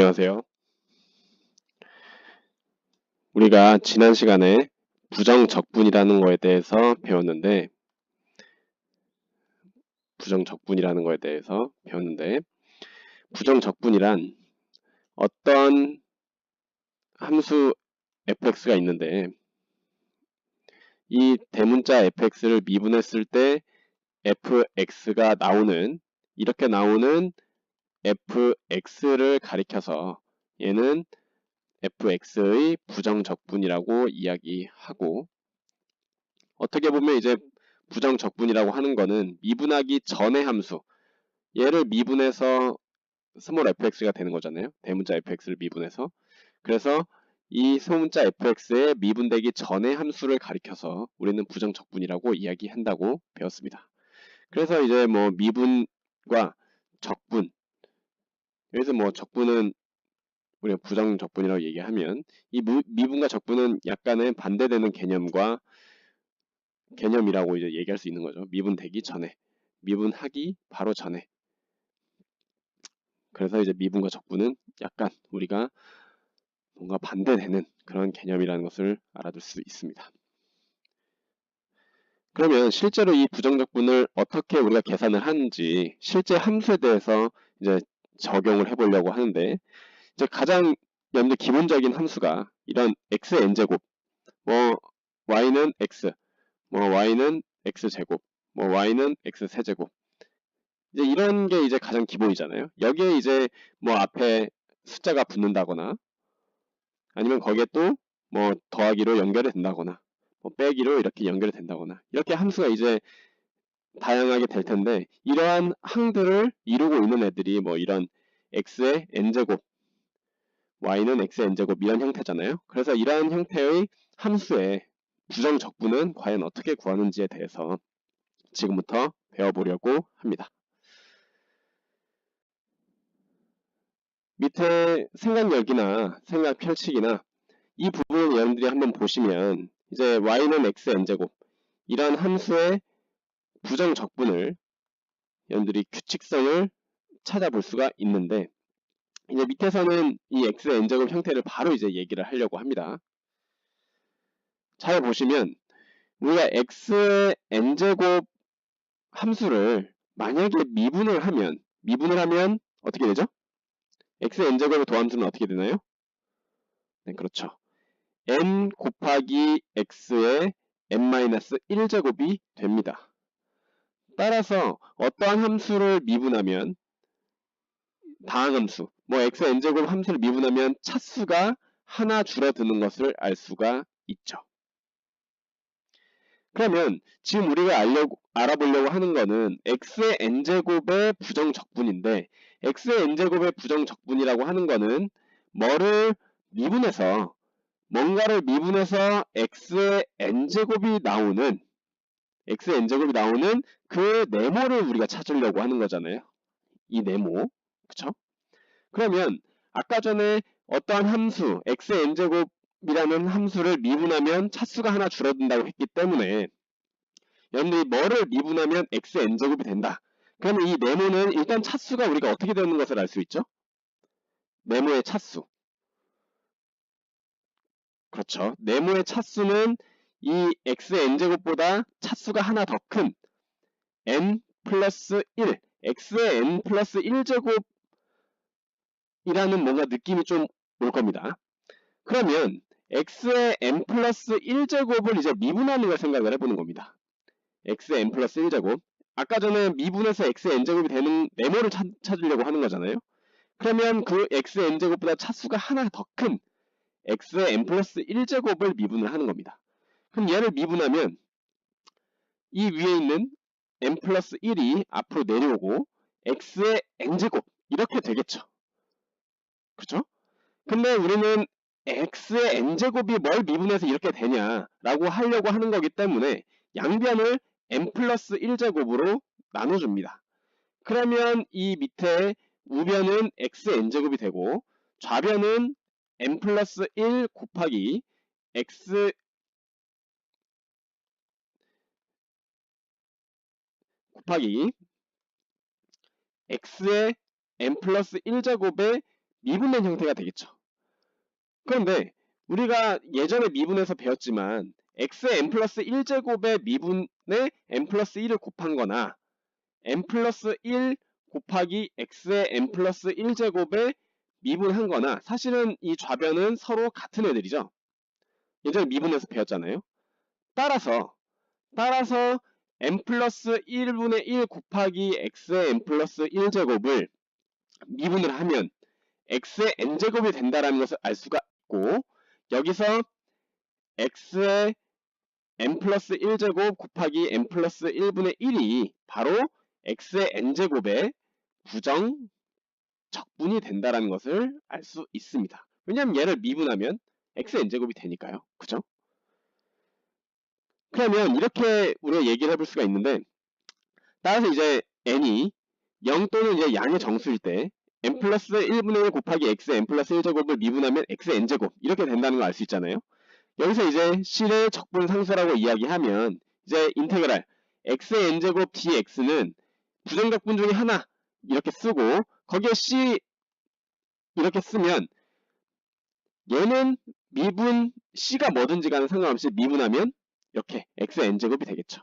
안녕하세요. 우리가 지난 시간에 부정적분이라는 거에 대해서 배웠는데, 부정적분이란 어떤 함수 fx가 있는데, 이 대문자 fx를 미분했을 때 fx가 이렇게 나오는 fx를 가리켜서 얘는 fx의 부정적분이라고 이야기하고, 어떻게 보면 이제 부정적분이라고 하는 거는 미분하기 전의 함수, 얘를 미분해서 스몰 fx가 되는 거잖아요. 대문자 fx를 미분해서. 그래서 이 소문자 fx의 미분되기 전의 함수를 가리켜서 우리는 부정적분이라고 이야기한다고 배웠습니다. 그래서 이제 뭐 미분과 적분, 여기서 뭐 적분은 우리가 부정적분이라고 얘기하면 이 미분과 적분은 약간의 반대되는 개념이라고 이제 얘기할 수 있는 거죠. 미분되기 전에, 미분하기 바로 전에. 그래서 이제 미분과 적분은 약간 우리가 뭔가 반대되는 그런 개념이라는 것을 알아둘 수 있습니다. 그러면 실제로 이 부정적분을 어떻게 우리가 계산을 하는지 실제 함수에 대해서 이제 적용을 해보려고 하는데, 이제 가장 여러분들 기본적인 함수가 이런 x의 n제곱, 뭐 y는 x, 뭐 y는 x제곱, 뭐 y는 x세제곱, 이제 이런 게 이제 가장 기본이잖아요. 여기에 이제 뭐 앞에 숫자가 붙는다거나 아니면 거기에 또 뭐 더하기로 연결이 된다거나 뭐 빼기로 이렇게 연결이 된다거나 이렇게 함수가 이제 다양하게 될 텐데, 이러한 항들을 이루고 있는 애들이 뭐 이런 x의 n제곱, y는 x의 n제곱 이런 형태잖아요. 그래서 이러한 형태의 함수의 부정적분은 과연 어떻게 구하는지에 대해서 지금부터 배워보려고 합니다. 밑에 생각열기나 생각 펼치기나 이 부분을 여러분들이 한번 보시면 이제 y는 x n제곱 이런 함수의 부정적분을 여러분들이 규칙성을 찾아볼 수가 있는데, 이제 밑에서는 이 x n제곱 형태를 바로 이제 얘기를 하려고 합니다. 잘 보시면 우리가 x의 n제곱 함수를 만약에 미분을 하면 어떻게 되죠? x의 n제곱의 도함수는 어떻게 되나요? 네, 그렇죠. n 곱하기 x의 n-1제곱이 됩니다. 따라서 어떠한 함수를 미분하면 다항함수, 뭐 x의 n제곱 함수를 미분하면 차수가 하나 줄어드는 것을 알 수가 있죠. 그러면 지금 우리가 알아보려고 하는 거는 x의 n제곱의 부정적분인데, x의 n제곱의 부정적분이라고 하는 거는 뭔가를 미분해서 x의 n제곱이 나오는 그 네모를 우리가 찾으려고 하는 거잖아요. 이 네모, 그쵸? 그러면 아까 전에 어떠한 함수 x의 n제곱이라는 함수를 미분하면 차수가 하나 줄어든다고 했기 때문에 여러분들이 뭐를 미분하면 x의 n제곱이 된다. 그러면 이 네모는 일단 차수가 우리가 어떻게 되는 것을 알 수 있죠? 네모의 차수. 그렇죠. 네모의 차수는 이 x의 n제곱보다 차수가 하나 더 큰 n 플러스 1, x의 n 플러스 1제곱이라는 뭔가 느낌이 좀 올 겁니다. 그러면 x의 n 플러스 1제곱을 이제 미분하는 걸 생각을 해보는 겁니다. x의 n 플러스 1제곱. 아까 전에 미분해서 x의 n제곱이 되는 네모를 찾으려고 하는 거잖아요. 그러면 그 x의 n제곱보다 차수가 하나 더 큰 x의 n 플러스 1제곱을 미분을 하는 겁니다. 그럼 얘를 미분하면 이 위에 있는 n 플러스 1이 앞으로 내려오고 x의 n제곱 이렇게 되겠죠. 그렇죠? 근데 우리는 x의 n제곱이 뭘 미분해서 이렇게 되냐라고 하려고 하는 거기 때문에 양변을 n 플러스 1제곱으로 나눠줍니다. 그러면 이 밑에 우변은 x의 n제곱이 되고 좌변은 n 플러스 1 곱하기 x 곱하기 x의 n 플러스 1제곱의 미분된 형태가 되겠죠. 그런데 우리가 예전에 미분에서 배웠지만 x의 n 플러스 1제곱의 미분에 n 플러스 1을 곱한 거나 n 플러스 1 곱하기 x의 n 플러스 1제곱에 미분한 거나 사실은 이 좌변은 서로 같은 애들이죠. 예전에 미분에서 배웠잖아요. 따라서 n 플러스 1분의 1 곱하기 x의 n 플러스 1제곱을 미분을 하면 x의 n제곱이 된다는 것을 알 수가 있고, 여기서 x의 n 플러스 1제곱 곱하기 n 플러스 1분의 1이 바로 x의 n제곱의 부정 적분이 된다는 것을 알 수 있습니다. 왜냐하면 얘를 미분하면 x의 n제곱이 되니까요. 그죠? 그러면 이렇게 우리가 얘기를 해볼 수가 있는데, 따라서 이제 n이 0 또는 이제 양의 정수일 때 n 플러스 1분의 1 곱하기 x의 n 플러스 1제곱을 미분하면 x의 n제곱 이렇게 된다는 걸 알 수 있잖아요. 여기서 이제 C를 적분 상수라고 이야기하면 이제 인테그랄 x의 n제곱 dx는 부정적분 중에 하나 이렇게 쓰고 거기에 C 이렇게 쓰면 얘는 미분 C가 뭐든지 간에 상관없이 미분하면 이렇게 x의 n제곱이 되겠죠.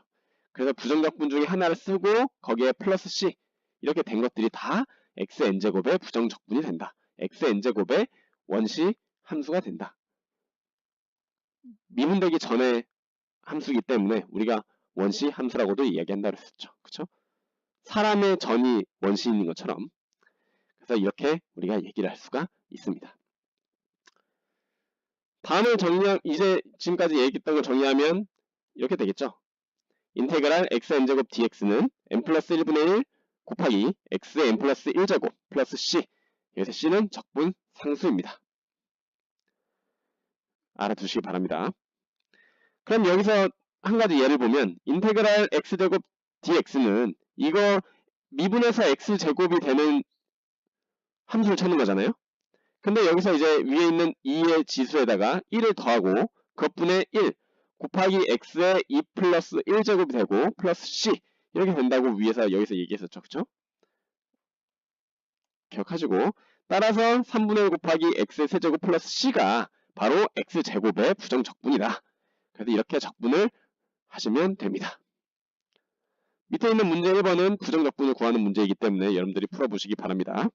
그래서 부정적분 중에 하나를 쓰고 거기에 플러스 C 이렇게 된 것들이 다 x의 n제곱의 부정적분이 된다. x의 n제곱의 원시 함수가 된다. 미분되기 전에 함수이기 때문에 우리가 원시 함수라고도 이야기한다고 했었죠. 그쵸? 사람의 전이 원시인 것처럼. 그래서 이렇게 우리가 얘기를 할 수가 있습니다. 다음을 이제 지금까지 얘기했던 걸 정리하면 이렇게 되겠죠. 인테그랄 x의 n제곱 dx는 n 플러스 1분의 1 곱하기 x의 n 플러스 1제곱 플러스 c. 여기서 c는 적분 상수입니다. 알아두시기 바랍니다. 그럼 여기서 한 가지 예를 보면 인테그랄 x제곱 dx는 이거 미분해서 x제곱이 되는 함수를 찾는 거잖아요. 근데 여기서 이제 위에 있는 2의 지수에다가 1을 더하고 그것분의 1 곱하기 x의 2 플러스 1제곱이 되고 플러스 c 이렇게 된다고 위에서 여기서 얘기했었죠. 그쵸? 기억하시고 따라서 3분의 1 곱하기 x의 세제곱 플러스 c가 바로 x제곱의 부정적분이다. 그래서 이렇게 적분을 하시면 됩니다. 밑에 있는 문제 1번은 부정적분을 구하는 문제이기 때문에 여러분들이 풀어보시기 바랍니다.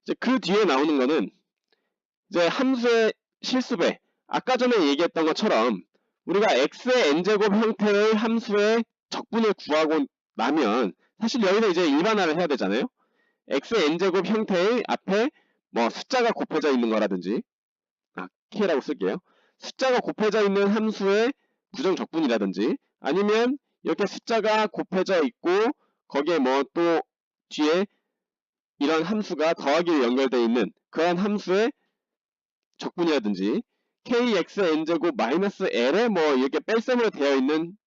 이제 그 뒤에 나오는 거는 이제 함수의 실수배. 아까 전에 얘기했던 것처럼 우리가 x의 n제곱 형태의 함수의 적분을 구하고 나면 사실 여기서 이제 일반화를 해야 되잖아요. x의 n제곱 형태의 앞에 뭐 숫자가 곱해져 있는 거라든지 k라고 쓸게요. 숫자가 곱해져 있는 함수의 부정적분이라든지 아니면 이렇게 숫자가 곱해져 있고 거기에 뭐 또 뒤에 이런 함수가 더하기로 연결되어 있는 그런 함수의 적분이라든지 kx의 n제곱 마이너스 l에 뭐 이렇게 뺄셈으로 되어 있는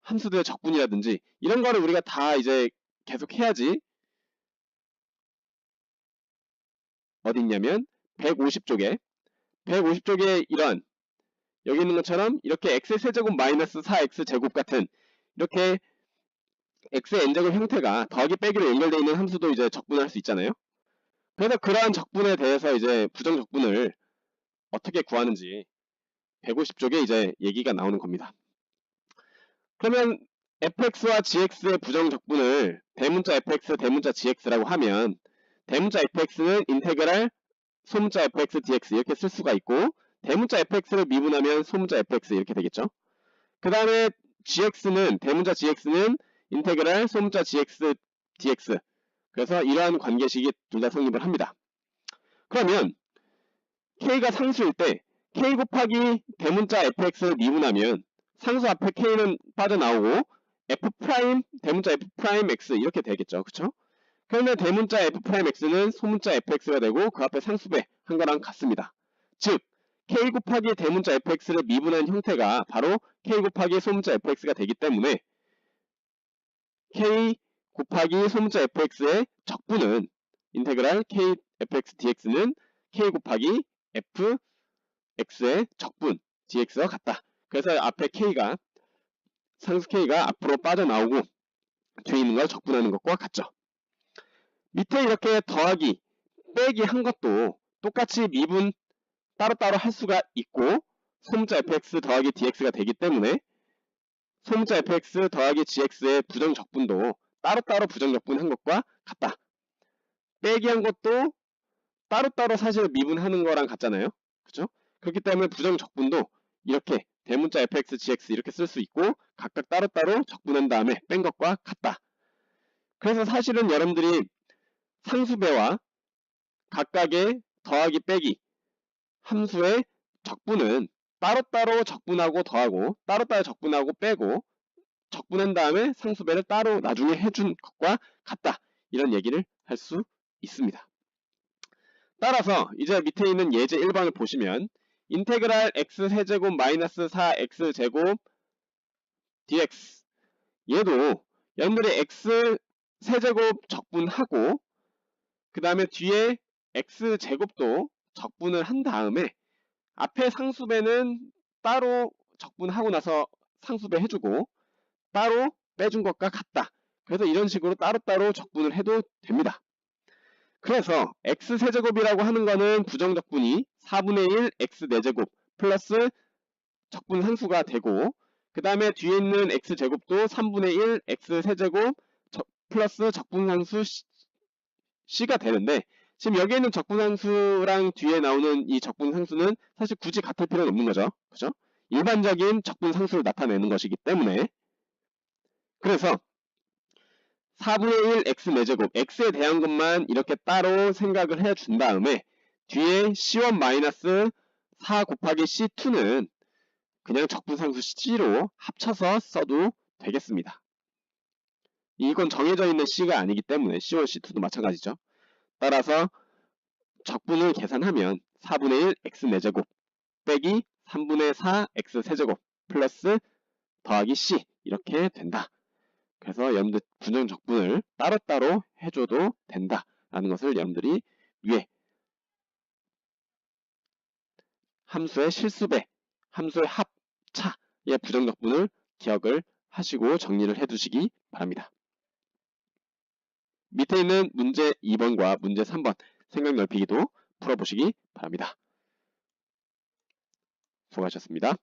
함수들의 적분이라든지 이런 거를 우리가 다 이제 계속 해야지 어디 있냐면 150쪽에 이런 여기 있는 것처럼 이렇게 x의 세제곱 마이너스 4x제곱 같은 이렇게 x의 n제곱 형태가 더하기 빼기로 연결되어 있는 함수도 이제 적분할 수 있잖아요. 그래서 그러한 적분에 대해서 이제 부정적분을 어떻게 구하는지 150쪽에 이제 얘기가 나오는 겁니다. 그러면 fx와 gx의 부정적분을 대문자 fx, 대문자 gx라고 하면 대문자 fx는 인테그랄 소문자 fx dx 이렇게 쓸 수가 있고 대문자 fx를 미분하면 소문자 fx 이렇게 되겠죠. 그 다음에 gx는 대문자 gx는 인테그랄 소문자 gx dx 그래서 이러한 관계식이 둘 다 성립을 합니다. 그러면 k가 상수일 때 k 곱하기 대문자 fx를 미분하면 상수 앞에 k는 빠져나오고 f 프라임 대문자 f 프라임 x 이렇게 되겠죠. 그쵸? 그런데 대문자 f 프라임 x는 소문자 fx가 되고 그 앞에 상수배 한 거랑 같습니다. 즉 k 곱하기 대문자 fx를 미분한 형태가 바로 k 곱하기 소문자 fx가 되기 때문에 k 곱하기 소문자 fx의 적분은 인테그랄 k fx dx는 k 곱하기 fx의 적분 dx와 같다. 그래서 앞에 k가 상수 k가 앞으로 빠져나오고 뒤에 있는 걸 적분하는 것과 같죠. 밑에 이렇게 더하기, 빼기 한 것도 똑같이 미분 따로따로 할 수가 있고 소문자 fx 더하기 dx가 되기 때문에 소문자 fx 더하기 gx의 부정적분도 따로따로 부정적분한 것과 같다. 빼기 한 것도 따로따로 사실 미분하는 거랑 같잖아요. 그죠? 그렇기 때문에 부정적분도 이렇게 대문자 fx, gx 이렇게 쓸 수 있고 각각 따로따로 적분한 다음에 뺀 것과 같다. 그래서 사실은 여러분들이 상수배와 각각의 더하기 빼기 함수의 적분은 따로따로 적분하고 더하고 따로따로 적분하고 빼고 적분한 다음에 상수배를 따로 나중에 해준 것과 같다. 이런 얘기를 할 수 있습니다. 따라서 이제 밑에 있는 예제 1번을 보시면 인테그랄 x세제곱 마이너스 4x제곱 dx 얘도 여러분들이 x세제곱 적분하고 그 다음에 뒤에 x제곱도 적분을 한 다음에 앞에 상수배는 따로 적분하고 나서 상수배 해주고 따로 빼준 것과 같다. 그래서 이런 식으로 따로따로 적분을 해도 됩니다. 그래서 x세제곱이라고 하는 거는 부정적분이 4분의 1 x4제곱 플러스 적분 상수가 되고 그 다음에 뒤에 있는 x제곱도 3분의 1 x세제곱 플러스 적분 상수 c가 되는데 지금 여기에 있는 적분 상수랑 뒤에 나오는 이 적분 상수는 사실 굳이 같을 필요는 없는 거죠. 그죠? 일반적인 적분 상수를 나타내는 것이기 때문에 그래서 4분의 1 x 4제곱 x에 대한 것만 이렇게 따로 생각을 해준 다음에 뒤에 c1 마이너스 4 곱하기 c2는 그냥 적분상수 c로 합쳐서 써도 되겠습니다. 이건 정해져 있는 c가 아니기 때문에 c1, c2도 마찬가지죠. 따라서 적분을 계산하면 4분의 1 x 4제곱 빼기 3분의 4 x 세제곱 플러스 더하기 c 이렇게 된다. 그래서 여러분들 부정적분을 따로따로 해줘도 된다라는 것을 여러분들이 위에 함수의 실수배, 함수의 합차의 부정적분을 기억을 하시고 정리를 해두시기 바랍니다. 밑에 있는 문제 2번과 문제 3번 생각 넓히기도 풀어보시기 바랍니다. 수고하셨습니다.